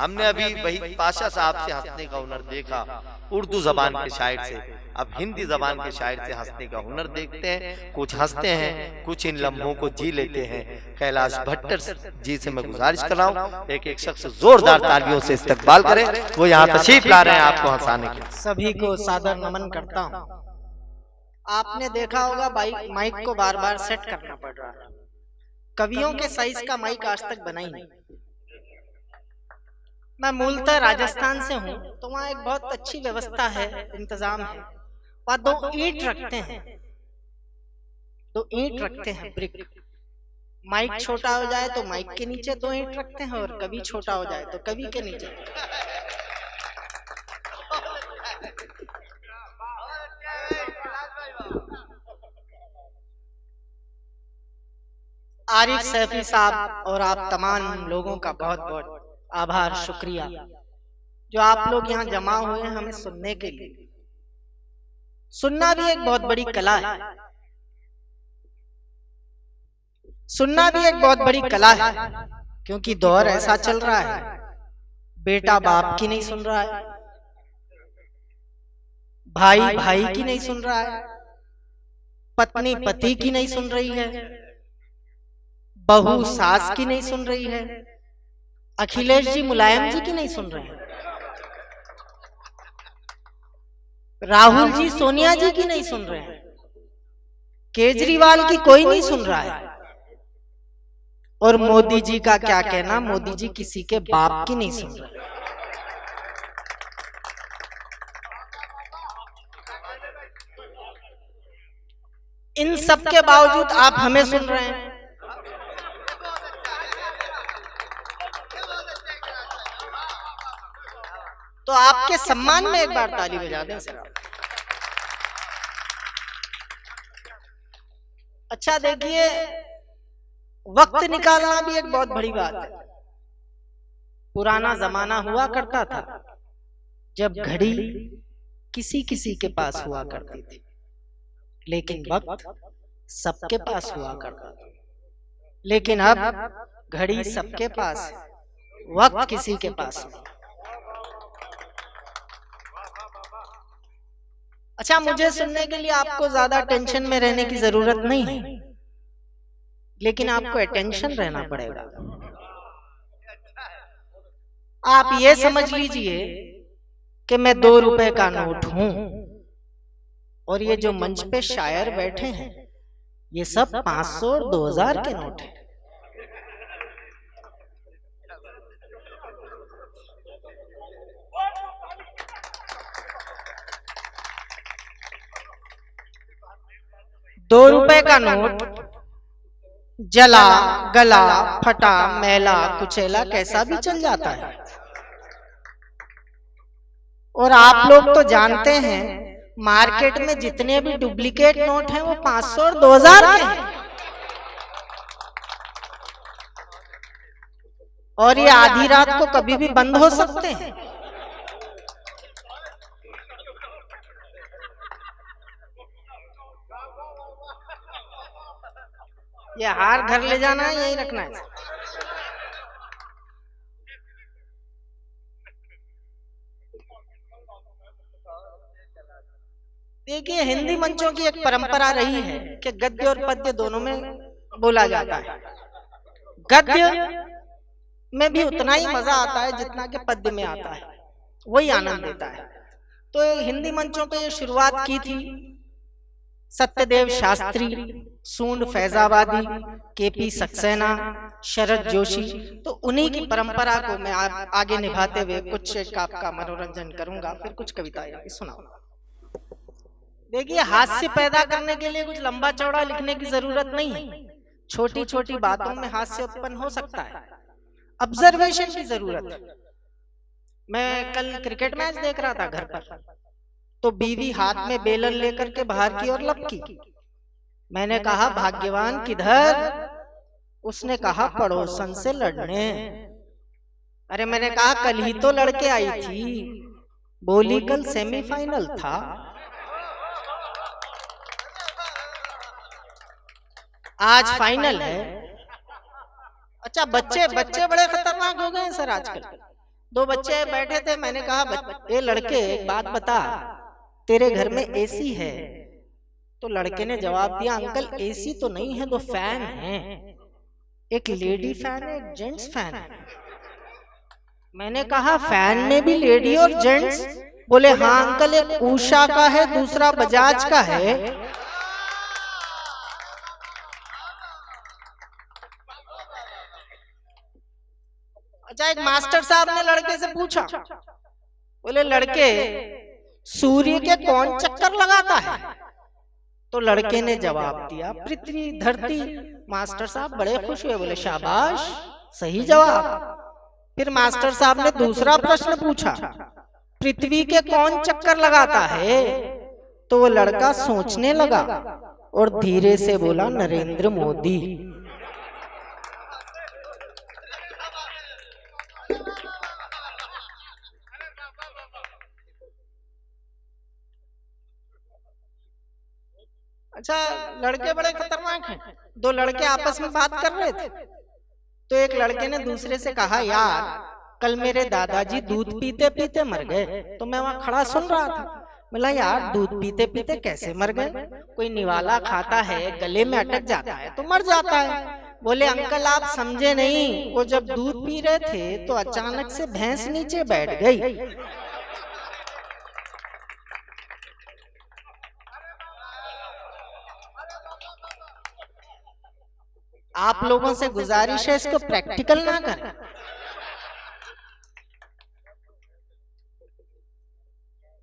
हमने अभी वही पाशा साहब से हंसने का हुनर देखा उर्दू जबान के शायर से, अब हिंदी जबान के शायर से हंसने का हुनर देखते हैं। कुछ हंसते हैं, कुछ इन लम्हों को जी लेते हैं। कैलाश भट्टर जी से मैं गुजारिश कर रहा हूँ एक एक शख्स जोरदार तालियों से इस्तकबाल करें, वो यहाँ तशरीफ ला रहे हैं आपको हंसाने के। सभी को सादर नमन करता हूँ। आपने देखा होगा माइक को बार बार सेट करना पड़ रहा है। कवियों के साइज का माइक आज तक बना ही नहीं। मैं मूलतः राजस्थान से हूँ, तो वहाँ एक बहुत अच्छी व्यवस्था है, इंतजाम है। वहाँ दो ईंट रखते हैं ब्रिक। माइक छोटा हो जाए तो माइक के नीचे दो ईंट रखते हैं, और कभी छोटा हो जाए तो कभी के नीचे। आरिफ सैफी साहब और आप तमाम लोगों का बहुत बहुत आभार, शुक्रिया जो आप लोग यहाँ जमा हुए हैं हमें सुनने के लिए। सुनना भी एक बहुत बड़ी कला है, सुनना भी एक बहुत बड़ी कला है, क्योंकि दौर ऐसा चल रहा है, बेटा बाप की नहीं सुन रहा है, भाई भाई की नहीं सुन रहा है, पत्नी पति की नहीं सुन रही है, बहू सास की नहीं सुन रही है, अखिलेश जी मुलायम जी की नहीं सुन रहे हैं, राहुल जी सोनिया जी की नहीं सुन रहे हैं, केजरीवाल की कोई नहीं सुन रहा है, और मोदी जी का क्या कहना, मोदी जी किसी के बाप की नहीं सुन रहे। इन सब के बावजूद आप हमें सुन रहे हैं। तो आपके सम्मान में एक बार ताली बजा दें सर। अच्छा देखिए, वक्त निकालना भी एक बहुत बड़ी बात है। पुराना जमाना हुआ करता था जब घड़ी किसी किसी के पास हुआ करती थी, लेकिन वक्त सबके पास हुआ करता था। लेकिन अब घड़ी सबके पास है, वक्त किसी के पास नहीं। अच्छा, मुझे सुनने के लिए आपको ज्यादा टेंशन में रहने की जरूरत नहीं है, लेकिन आपको अटेंशन रहना पड़ेगा। आप ये समझ लीजिए कि मैं 2 रुपए का नोट हूं, और ये जो मंच पे शायर बैठे हैं ये सब 500 और 2000 के नोट हैं। ₹2 का नोट जला गला फटा मैला कुचैला कैसा भी चल जाता है। और आप लोग तो जानते हैं मार्केट में जितने भी डुप्लीकेट नोट हैं वो 500 और 2000 के हैं, और ये आधी रात को कभी भी बंद हो सकते हैं। ये हार घर ले जाना है, यही रखना है। देखिए, हिंदी मंचों की एक परंपरा रही है कि गद्य और पद्य दोनों में बोला जाता है। गद्य में भी उतना ही मजा आता है जितना कि पद्य में आता है, वही आनंद देता है। तो हिंदी मंचों पे ये शुरुआत की थी सत्यदेव शास्त्री, सूंड फैजाबादी, केपी सक्सेना, शरद जोशी। तो उन्हीं की परंपरा को मैं आगे निभाते हुए कुछ एक आपका मनोरंजन करूंगा, फिर कुछ कविताएं सुनाऊंगा। देखिए, हास्य पैदा करने के लिए कुछ लंबा चौड़ा लिखने की जरूरत नहीं है। छोटी छोटी बातों में हास्य उत्पन्न हो सकता है, ऑब्जर्वेशन की जरूरत है। मैं कल क्रिकेट मैच देख रहा था घर पर, तो बीवी हाथ में बेलन लेकर के बाहर की ओर लपकी। मैंने कहा भाग्यवान किधर? उसने कहा पड़ोसन से लड़ने। अरे मैंने कहा कल ही तो लड़के आई थी। बोली कल सेमीफाइनल था। आज फाइनल है। अच्छा, बच्चे बड़े खतरनाक हो गए सर आजकल। दो बच्चे बैठे थे, मैंने कहा ये लड़के एक बात बता, तेरे घर में एसी है? तो लड़के ने जवाब दिया, अंकल एसी तो नहीं है, दो फैन है, एक लेडी फैन है, एक जेंट्स फैन है। मैंने कहा फैन में भी लेडी और जेंट्स? बोले हाँ अंकल, एक उषा का है, दूसरा बजाज का है। अच्छा, एक मास्टर साहब ने लड़के से पूछा, बोले लड़के सूर्य के कौन चक्कर लगाता है? तो लड़के ने जवाब दिया, पृथ्वी, धरती। मास्टर साहब बड़े खुश हुए, बोले शाबाश, सही जवाब। फिर मास्टर साहब ने दूसरा प्रश्न पूछा, पृथ्वी के कौन चक्कर लगाता है? तो वो लड़का सोचने लगा और धीरे से बोला, नरेंद्र मोदी। अच्छा, लड़के बड़े खतरनाक हैं। दो लड़के आपस में बात कर रहे थे, तो एक लड़के ने दूसरे से कहा, यार कल मेरे दादाजी दूध पीते पीते मर गए, तो मैं वहां खड़ा सुन रहा था। बोला यार दूध पीते पीते कैसे मर गए? कोई निवाला खाता है, गले में अटक जाता है तो मर जाता है। बोले अंकल आप समझे नहीं, वो जब दूध पी रहे थे तो अचानक से भैंस नीचे बैठ गई। आप लोगों से गुजारिश है इसको प्रैक्टिकल ना करें।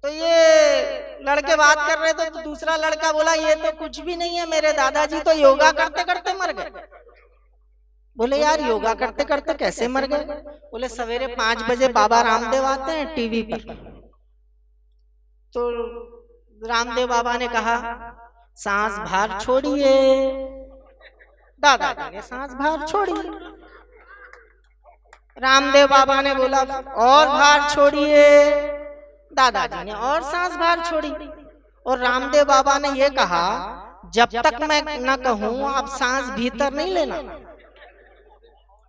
तो ये लड़के बात कर रहे थे, तो दूसरा लड़का बोला ये तो कुछ भी नहीं है, मेरे दादाजी तो योगा करते करते मर गए। बोले यार योगा करते करते कैसे मर गए? बोले सवेरे 5 बजे बाबा रामदेव आते हैं टीवी पर, तो रामदेव बाबा ने कहा सांस बाहर छोड़िए, दादाजी ने सांस बाहर छोड़ी। रामदेव बाबा ने बोला और बाहर छोड़िए, दादाजी ने और सांस बाहर छोड़ी। और रामदेव बाबा ने ये कहा जब तक मैं न कहूं आप सांस भीतर नहीं लेना।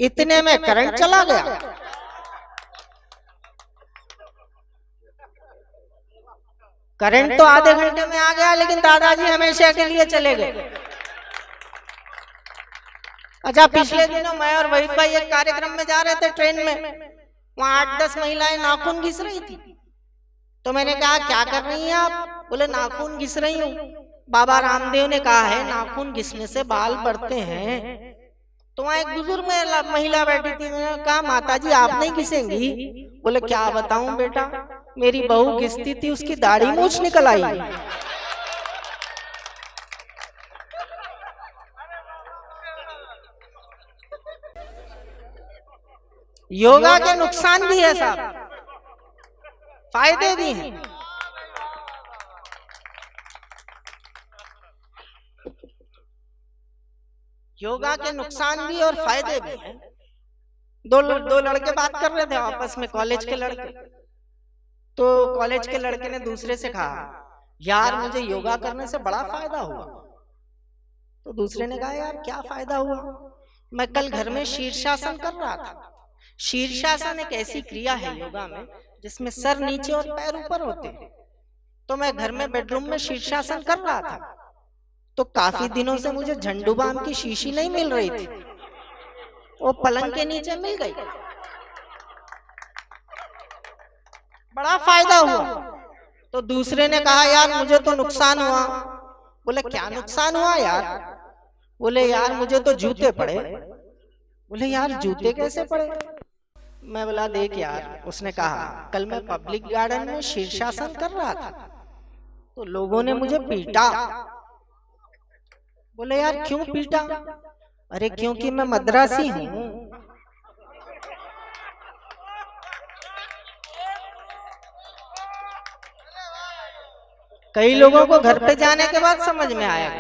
इतने में करंट चला गया। करंट तो आधे घंटे में आ गया, लेकिन दादाजी हमेशा के लिए चले गए। अच्छा, पिछले दिनों मैं और वहीद भाई एक कार्यक्रम में जा रहे थे ट्रेन में, वहां 8-10 महिलाएं नाखून घिस रही थी। तो मैंने कहा क्या कर रही हैं आप? बोले नाखून घिस रही हूँ। बाबा रामदेव ने कहा है नाखून घिसने से बाल बढ़ते हैं। तो वहां एक बुजुर्ग महिला बैठी थी, मैंने कहा माताजी आप नहीं घिसेंगी? बोले क्या बताऊं बेटा, मेरी बहू घिसती थी उसकी दाढ़ी मूंछ निकल आई। योगा के नुकसान भी है साहब, फायदे भी हैं। योगा के नुकसान भी और फायदे भी हैं। दो लड़के बात कर रहे थे आपस में, कॉलेज के लड़के। तो कॉलेज के लड़के ने दूसरे से कहा यार मुझे योगा करने से बड़ा फायदा हुआ। तो दूसरे ने कहा यार क्या फायदा हुआ? मैं कल घर में शीर्षासन कर रहा था। शीर्षासन एक ऐसी क्रिया है योगा में जिसमें सर नीचे और पैर ऊपर होते हैं। तो मैं घर में बेडरूम में शीर्षासन कर रहा था, तो काफी दिनों से मुझे झंडू बाम की शीशी नहीं मिल रही थी, वो पलंग के नीचे मिल गई। बड़ा फायदा हुआ। तो दूसरे ने कहा यार मुझे तो नुकसान हुआ। बोले क्या नुकसान हुआ यार? बोले यार मुझे तो जूते पड़े। बोले यार जूते कैसे पड़े? मैं बोला देख यार, उसने कहा कल मैं पब्लिक गार्डन में शीर्षासन कर रहा था तो लोगों ने मुझे पीटा। बोले यार क्यों पीटा? अरे क्योंकि मैं मद्रासी हूँ। कई लोगों को घर पे जाने के बाद समझ में आया।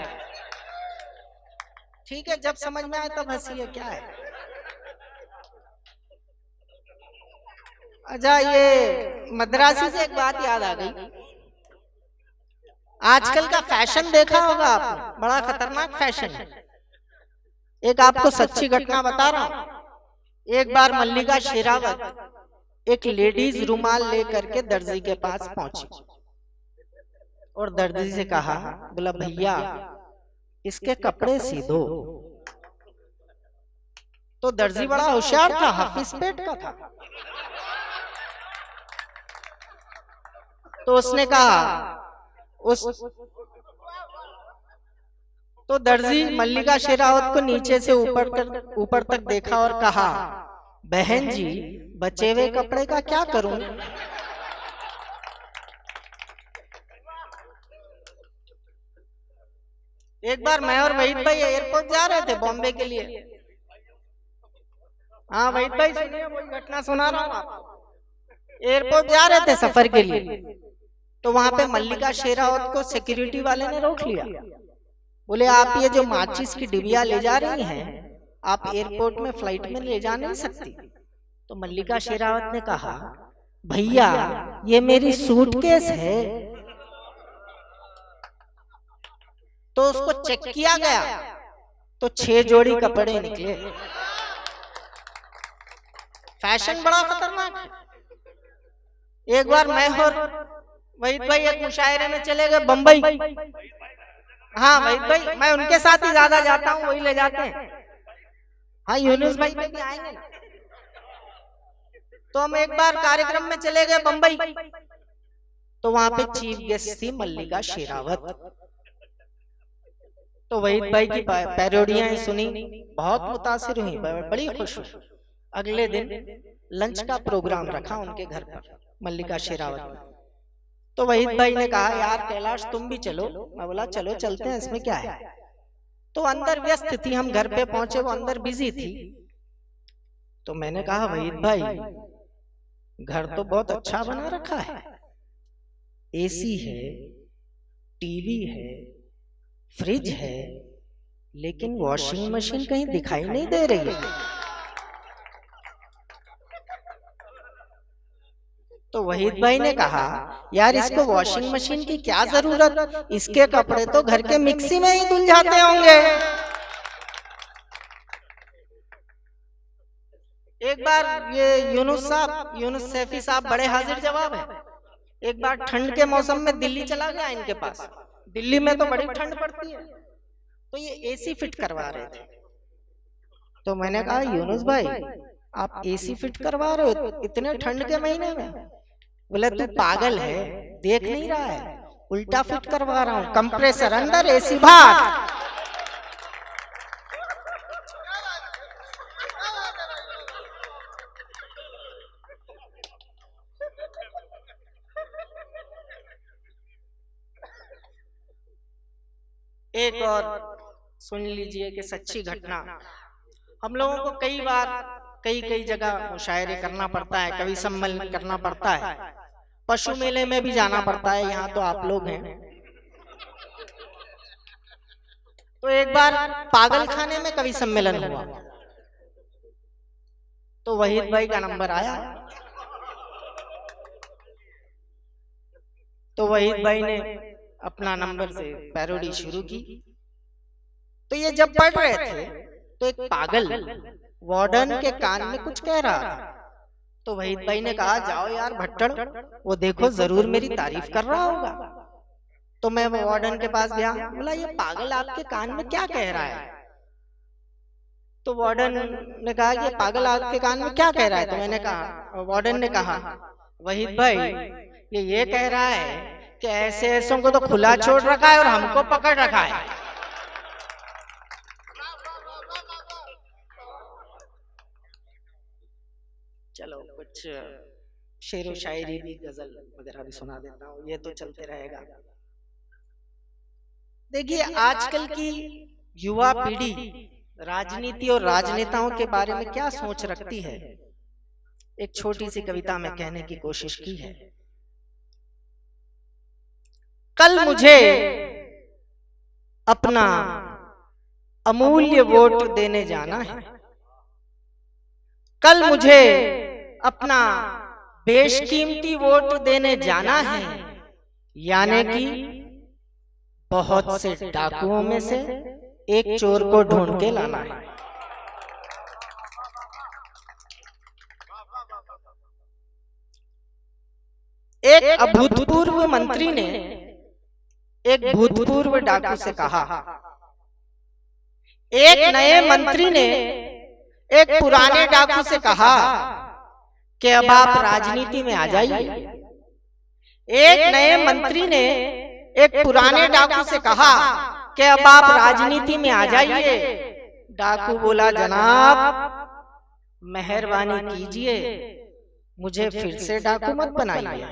ठीक है, जब समझ में आए तब हंसी है, क्या है। अच्छा, ये मद्रासी से एक बात याद आ गई। आजकल का फैशन देखा होगा आपने, बड़ा खतरनाक फैशन है। एक आपको सच्ची घटना बता रहा हूं। एक बार मल्लिका शेरावत एक लेडीज रुमाल लेकर के दर्जी के पास पहुंची और दर्जी से कहा, बोला भैया इसके कपड़े सी दो। तो दर्जी बड़ा होशियार था, हाफिज पेट का था। तो उसने कहा तो दर्जी मल्लिका शेरावत को नीचे से ऊपर तक देखा और कहा, बहन जी बचे हुए कपड़े का क्या करूं? एक बार मैं और वहीद भाई एयरपोर्ट जा रहे थे बॉम्बे के लिए। हाँ वहीद भाई सुनिए, वही घटना सुना रहा हूँ आपको। एयरपोर्ट जा रहे थे सफर के लिए, तो वहां पे मल्लिका शेरावत को सिक्योरिटी वाले ने रोक लिया। बोले आप ये जो माचिस की डिबिया ले जा रही हैं, आप एयरपोर्ट में फ्लाइट में ले जा नहीं सकती। तो मल्लिका शेरावत ने कहा, भैया ये मेरी सूटकेस है। तो उसको चेक किया गया तो 6 जोड़ी कपड़े निकले। फैशन बड़ा खतरनाक है। एक बार मैं और वहीद भाई एक मुशायरे में चले गए बम्बई। हाँ वहीद भाई मैं उनके साथ ही ज्यादा जाता हूँ, वही ले जाते हैं। हाँ यूनुस भाई भी आएंगे ना। तो हम एक बार कार्यक्रम में चले गए बम्बई, तो वहां पे चीफ गेस्ट थी मल्लिका शेरावत। तो वहीद भाई की पैरोडियां सुनी, बहुत मुतासिर हुई, बड़ी खुश हुई। अगले दिन लंच का प्रोग्राम रखा उनके घर पर मल्लिका शेरावत ने। तो वहीद भाई ने कहा, यार कैलाश तुम भी चलो। मैं बोला चलो चलते हैं, इसमें क्या है। तो अंदर व्यस्त थी, हम घर पे पहुंचे, वो अंदर बिजी थी। तो मैंने कहा, वहीद भाई घर तो बहुत अच्छा बना रखा है, एसी है, टीवी है, फ्रिज है, लेकिन वॉशिंग मशीन कहीं दिखाई नहीं दे रही है। तो वहीद भाई ने कहा, यार इसको वॉशिंग मशीन की क्या जरूरत, इसके कपड़े तो घर के मिक्सी में ही धुल जाते होंगे। एक बार ये यूनुस सैफी साहब बड़े हाजिर जवाब है। एक बार ठंड के मौसम में दिल्ली चला गया इनके पास। दिल्ली में तो बड़ी ठंड पड़ती है, तो ये एसी फिट करवा रहे थे। तो मैंने कहा, यूनुस भाई आप एसी फिट करवा रहे हो इतने ठंड के महीने में? बोले तू पागल है, देख नहीं रहा है, उल्टा फिट करवा रहा हूं, कंप्रेसर अंदर एसी बाहर। एक और सुन लीजिए कि सच्ची घटना। हम लोगों को कई बार कई जगह मुशायरे करना पड़ता है, कवि सम्मेलन करना पड़ता है, पशु मेले में भी जाना पड़ता है। यहाँ तो आप लोग हैं। तो एक बार पागल खाने में कवि सम्मेलन हुआ, तो वहीद भाई का नंबर आया। तो वहीद भाई ने अपना नंबर से पैरोडी शुरू की। तो ये जब पढ़ रहे थे तो एक पागल वार्डन के कान में कुछ कह रहा था। तो वहीद भाई ने कहा, जाओ यार भट्टड़, वो देखो जरूर मेरी तारीफ कर रहा होगा। तो मैं वार्डन के पास गया, बोला ये पागल आपके कान में क्या कह रहा है? तो वार्डन ने कहा, ये पागल आपके कान में क्या कह रहा है? तो मैंने कहा, वार्डन ने कहा, वहीद भाई ये कह रहा है कि ऐसे ऐसों को तो खुला छोड़ रखा है और हमको पकड़ रखा है। चलो कुछ शेरो शायरी भी, गजल वगैरह भी सुना देता हूँ, ये तो चलते रहेगा। देखिए आजकल की युवा पीढ़ी राजनीति और राजनेताओं के बारे में क्या सोच रखती है, एक छोटी सी कविता में कहने की कोशिश की है। कल मुझे अपना अमूल्य वोट देने जाना है, कल मुझे अपना बेशकीमती वोट देने जाना है, यानी कि बहुत से डाकुओं में से एक चोर को ढूंढ के लाना है। एक अभूतपूर्व मंत्री ने एक भूतपूर्व डाकू से कहा, एक नए मंत्री ने एक पुराने डाकू से कहा कि अब आप राजनीति में आ जाइए। एक नए मंत्री ने एक पुराने डाकू से कहा कि अब आप राजनीति में आ जाइए। डाकू बोला, जनाब मेहरबानी कीजिए, मुझे फिर से डाकू मत बनाइए।